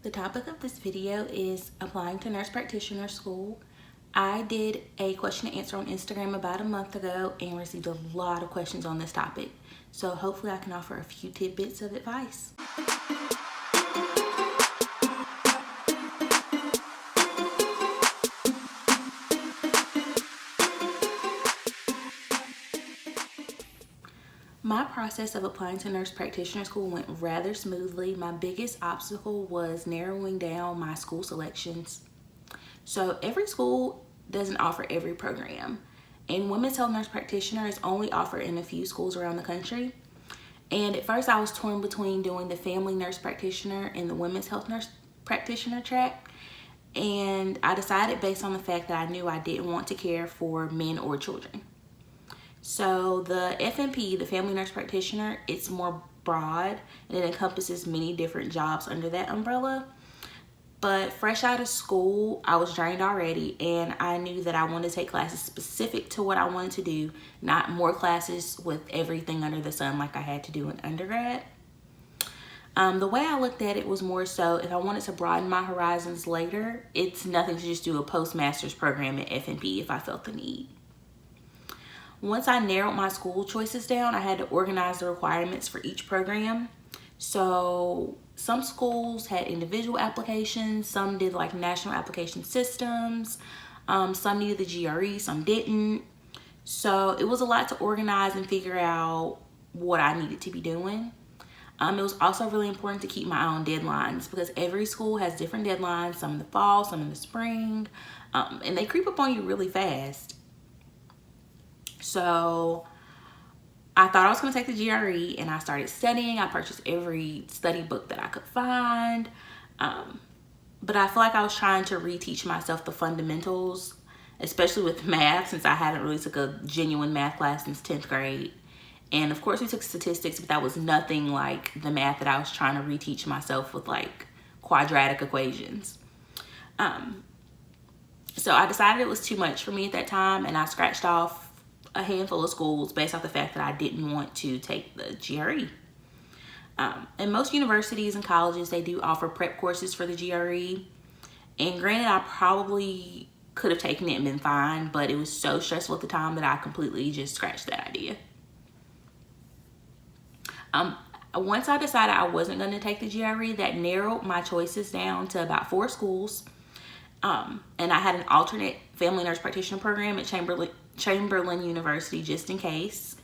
The topic of this video is applying to nurse practitioner school. I did a question and answer on Instagram about a month ago and received a lot of questions on this topic. So hopefully I can offer a few tidbits of advice. My process of applying to nurse practitioner school went rather smoothly. My biggest obstacle was narrowing down my school selections. So every school doesn't offer every program, and women's health nurse practitioner is only offered in a few schools around the country. And at first I was torn between doing the family nurse practitioner and the women's health nurse practitioner track. And I decided based on the fact that I knew I didn't want to care for men or children. So the FNP, the family nurse practitioner, it's more broad and it encompasses many different jobs under that umbrella. But fresh out of school, I was drained already, and I knew that I wanted to take classes specific to what I wanted to do, not more classes with everything under the sun like I had to do in undergrad. The way I looked at it was more so if I wanted to broaden my horizons later, it's nothing to just do a postmaster's program at FNP if I felt the need. Once I narrowed my school choices down, I had to organize the requirements for each program. So some schools had individual applications, some did like national application systems, some needed the GRE, some didn't. So it was a lot to organize and figure out what I needed to be doing. It was also really important to keep my own deadlines because every school has different deadlines, some in the fall, some in the spring, and they creep up on you really fast. So I thought I was going to take the GRE, and I started studying. I purchased every study book that I could find. But I feel like I was trying to reteach myself the fundamentals, especially with math, since I hadn't really took a genuine math class since 10th grade. And of course we took statistics, but that was nothing like the math that I was trying to reteach myself with like quadratic equations. So I decided it was too much for me at that time, and I scratched off a handful of schools based off the fact that I didn't want to take the GRE. And most universities and colleges, they do offer prep courses for the GRE. And granted, I probably could have taken it and been fine, but it was so stressful at the time that I completely just scratched that idea. Once I decided I wasn't going to take the GRE, that narrowed my choices down to about 4 schools. And I had an alternate family nurse practitioner program at Chamberlain University just in case.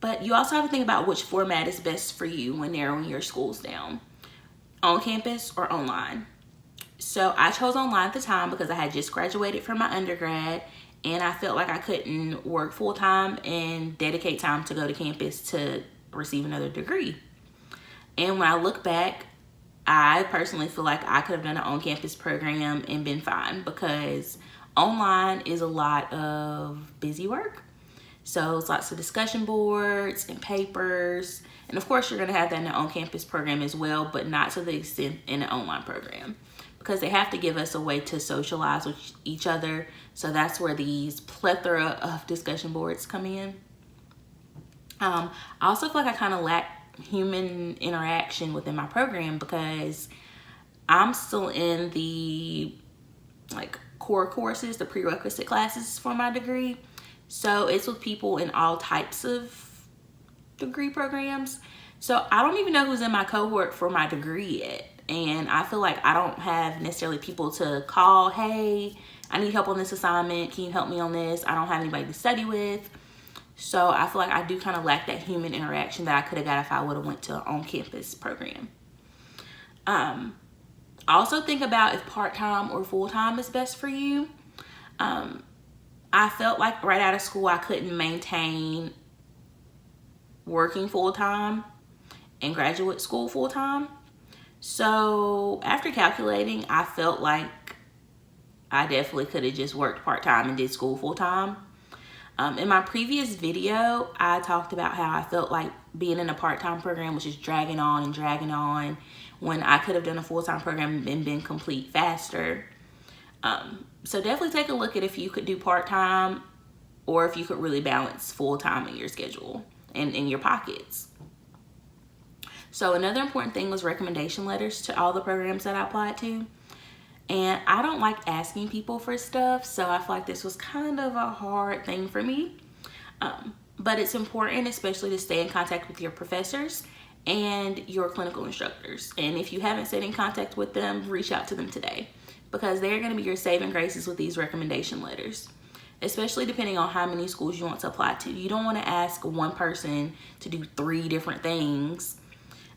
But you also have to think about which format is best for you when narrowing your schools down, on campus or online. So I chose online at the time because I had just graduated from my undergrad, and I felt like I couldn't work full-time and dedicate time to go to campus to receive another degree. And when I look back, I personally feel like I could have done an on-campus program and been fine, because online is a lot of busy work. So it's lots of discussion boards and papers. And of course, you're going to have that in the on-campus program as well, but not to the extent in an online program, because they have to give us a way to socialize with each other. So that's where these plethora of discussion boards come in. I also feel like I kind of lack human interaction within my program because I'm still in the like core courses, the prerequisite classes for my degree. So it's with people in all types of degree programs. So I don't even know who's in my cohort for my degree yet. And I feel like I don't have necessarily people to call, hey, I need help on this assignment. Can you help me on this? I don't have anybody to study with. So I feel like I do kind of lack that human interaction that I could have got if I would have went to an on-campus program. Also think about if part-time or full-time is best for you. I felt like right out of school I couldn't maintain working full-time and graduate school full-time. So after calculating, I felt like I definitely could have just worked part-time and did school full-time. In my previous video, I talked about how I felt like being in a part-time program was just dragging on when I could have done a full-time program and been complete faster. So definitely take a look at if you could do part-time or if you could really balance full-time in your schedule and in your pockets. So another important thing was recommendation letters to all the programs that I applied to. And I don't like asking people for stuff, so I feel like this was kind of a hard thing for me. But it's important, especially to stay in contact with your professors and your clinical instructors. And if you haven't stayed in contact with them, reach out to them today, because they're going to be your saving graces with these recommendation letters, especially depending on how many schools you want to apply to. You don't want to ask one person to do 3 different things,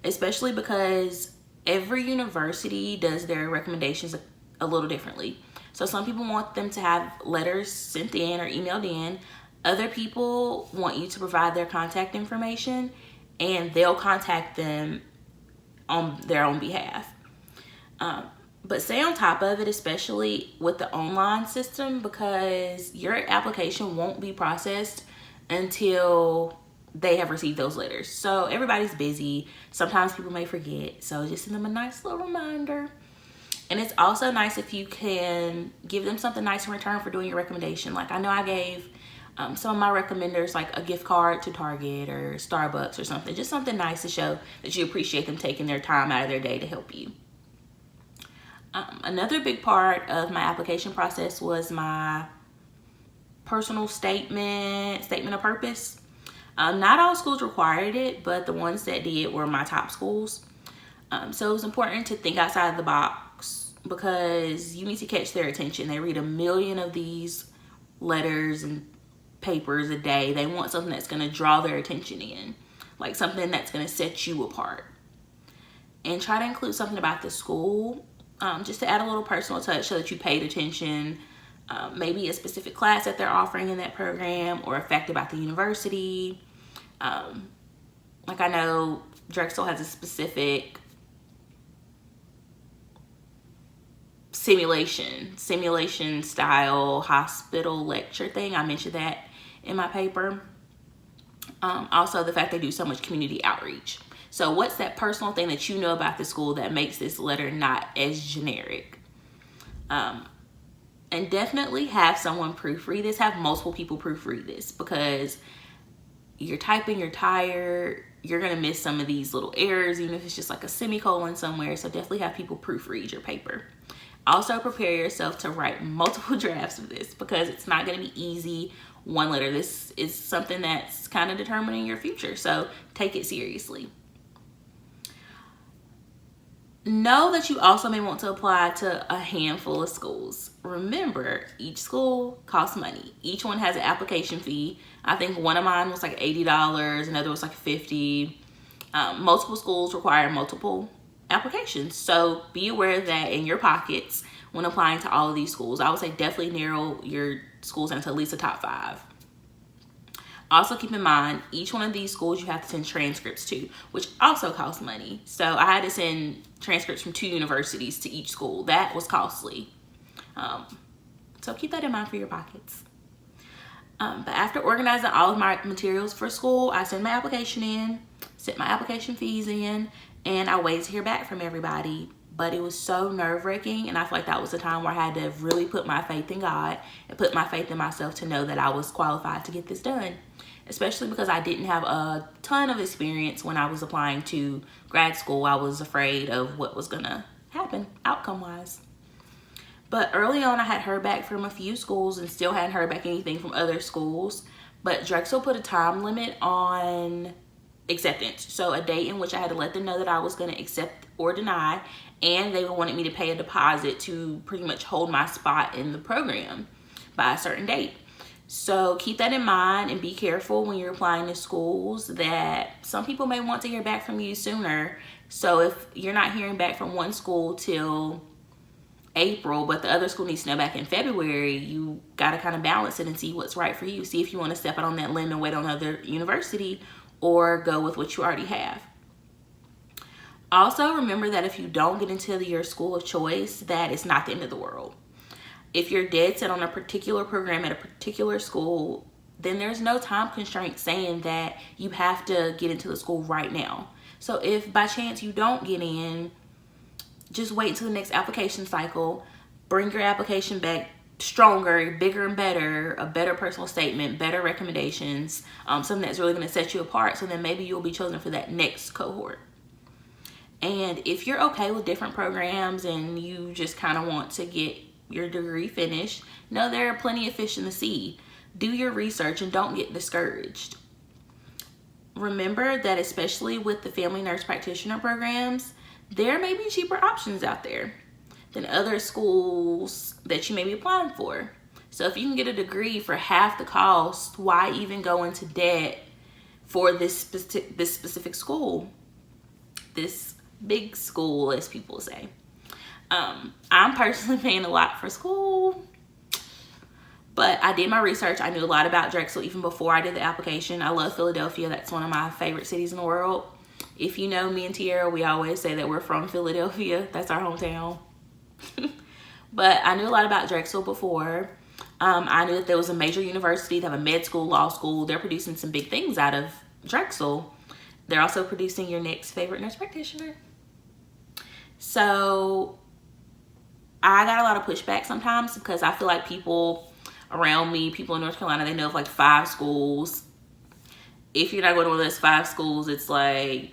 especially because every university does their recommendations a little differently. So some people want them to have letters sent in or emailed in. Other people want you to provide their contact information, and they'll contact them on their own behalf. But stay on top of it, especially with the online system, because your application won't be processed until they have received those letters. So everybody's busy. Sometimes people may forget. So just send them a nice little reminder. And it's also nice if you can give them something nice in return for doing your recommendation. Like I know I gave some of my recommenders like a gift card to Target or Starbucks or something. Just something nice to show that you appreciate them taking their time out of their day to help you. Another big part of my application process was my personal statement of purpose. Not all schools required it, but the ones that did were my top schools. So it was important to think outside of the box, because you need to catch their attention. They read 1 million of these letters and papers a day. They want something that's going to draw their attention in, like something that's going to set you apart. And try to include something about the school, just to add a little personal touch so that you paid attention. Maybe a specific class that they're offering in that program, or a fact about the university. Like I know Drexel has a specific simulation style hospital lecture thing. I mentioned that in my paper. Also the fact they do so much community outreach. So what's that personal thing that you know about the school that makes this letter not as generic? And definitely have someone proofread this. Have multiple people proofread this, because you're typing, you're tired, you're gonna miss some of these little errors, even if it's just like a semicolon somewhere. So definitely have people proofread your paper. Also prepare yourself to write multiple drafts of this, because it's not gonna be easy one letter. This is something that's kind of determining your future, so take it seriously. Know that you also may want to apply to a handful of schools. Remember, each school costs money. Each one has an application fee. I think one of mine was like $80, another was like $50. Multiple schools require multiple applications. So be aware of that in your pockets when applying to all of these schools. I would say definitely narrow your schools into at least the top 5. Also keep in mind, each one of these schools you have to send transcripts to, which also costs money. So I had to send transcripts from 2 universities to each school. That was costly. So keep that in mind for your pockets. But after organizing all of my materials for school, I sent my application in, sent my application fees in, and I waited to hear back from everybody. But it was so nerve-wracking, and I feel like that was the time where I had to really put my faith in God and put my faith in myself to know that I was qualified to get this done. Especially because I didn't have a ton of experience when I was applying to grad school. I was afraid of what was gonna happen outcome-wise. But early on, I had heard back from a few schools and still hadn't heard back anything from other schools. But Drexel put a time limit on acceptance. So a date in which I had to let them know that I was gonna accept or deny, and they wanted me to pay a deposit to pretty much hold my spot in the program by a certain date. So keep that in mind and be careful when you're applying to schools that some people may want to hear back from you sooner. So if you're not hearing back from one school till April, but the other school needs to know back in February, you got to kind of balance it and see what's right for you. See if you want to step out on that limb and wait on another university, or go with what you already have. Also, remember that if you don't get into your school of choice, that it's not the end of the world. If you're dead set on a particular program at a particular school, then there's no time constraint saying that you have to get into the school right now. So if by chance you don't get in, just wait until the next application cycle. Bring your application back stronger, bigger and better, a better personal statement, better recommendations, something that's really going to set you apart, so then maybe you'll be chosen for that next cohort. And if you're okay with different programs and you just kind of want to get your degree finished, know there are plenty of fish in the sea. Do your research and don't get discouraged. Remember that especially with the family nurse practitioner programs, there may be cheaper options out there than other schools that you may be applying for. So if you can get a degree for half the cost, why even go into debt for this specific school? This big school, as people say. I'm personally paying a lot for school, but I did my research. I knew a lot about Drexel even before I did the application. I love Philadelphia. That's one of my favorite cities in the world. If you know me and Tiara, we always say that we're from Philadelphia. That's our hometown. But I knew a lot about Drexel before. I knew that there was a major university. They have a med school, law school. They're producing some big things out of Drexel. They're also producing your next favorite nurse practitioner. So I got a lot of pushback sometimes because I feel like people around me, people in North Carolina, they know of like 5 schools. If you're not going to one of those 5 schools, it's like,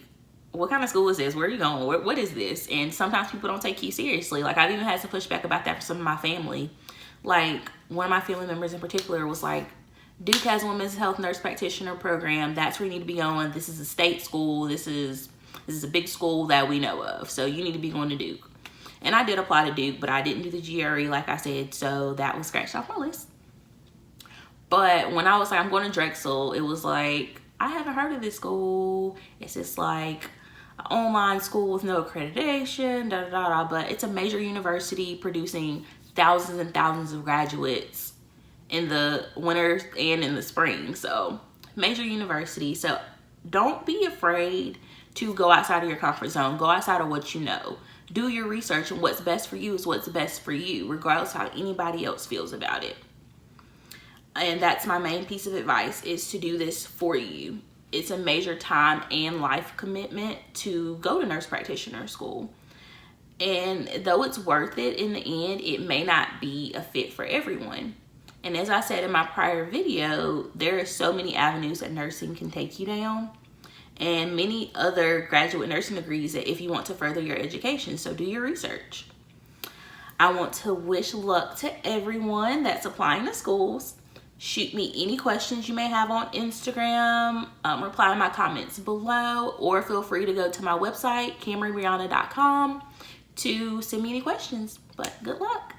what kind of school is this? Where are you going? What is this? And sometimes people don't take you seriously. Like, I've even had some pushback about that from some of my family. Like, one of my family members in particular was like, Duke has a women's health nurse practitioner program. That's where you need to be going. This is a state school. This is a big school that we know of. So you need to be going to Duke. And I did apply to Duke, but I didn't do the GRE like I said. So that was scratched off my list. But when I was like, I'm going to Drexel, it was like, I haven't heard of this school. It's just like an online school with no accreditation, da da da da. But it's a major university producing thousands and thousands of graduates in the winter and in the spring. So major university. So don't be afraid to go outside of your comfort zone. Go outside of what you know. Do your research, and what's best for you is what's best for you, regardless of how anybody else feels about it. And that's my main piece of advice, is to do this for you. It's a major time and life commitment to go to nurse practitioner school. And though it's worth it in the end, it may not be a fit for everyone. And as I said in my prior video, there are so many avenues that nursing can take you down, and many other graduate nursing degrees that if you want to further your education. So do your research. I want to wish luck to everyone that's applying to schools. Shoot me any questions you may have on Instagram. Reply to my comments below, or feel free to go to my website, kamribriana.com, to send me any questions. But good luck.